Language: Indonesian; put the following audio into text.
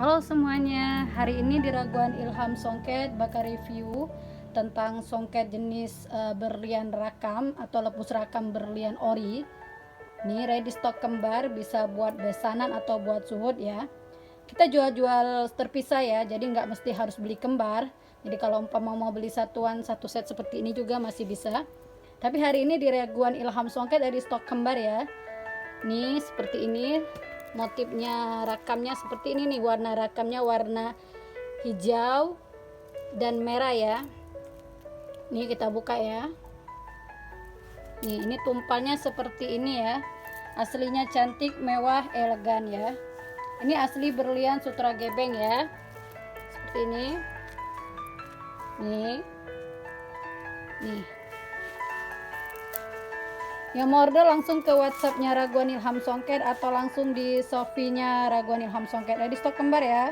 Halo semuanya, hari ini di Raguan Ilham Songket bakal review tentang songket jenis berlian rakam atau lepus rakam berlian ori. Ini ready stock kembar, bisa buat besanan atau buat suhud ya. Kita jual-jual terpisah ya, jadi nggak mesti harus beli kembar. Jadi kalau umpama mau beli satuan satu set seperti ini juga masih bisa. Tapi hari ini di Raguan Ilham Songket ready stock kembar ya. Nih seperti ini. Motifnya rakamnya seperti ini nih, warna rakamnya warna hijau dan merah ya. Nih kita buka ya. Nih ini tumpalnya seperti ini ya. Aslinya cantik, mewah, elegan ya. Ini asli berlian sutra gebeng ya. Seperti ini. Nih. Yang mau order langsung ke WhatsAppnya Raguan Ilham Songket atau langsung di Shopee-nya Raguan Ilham Songket. Ready stock kembar ya.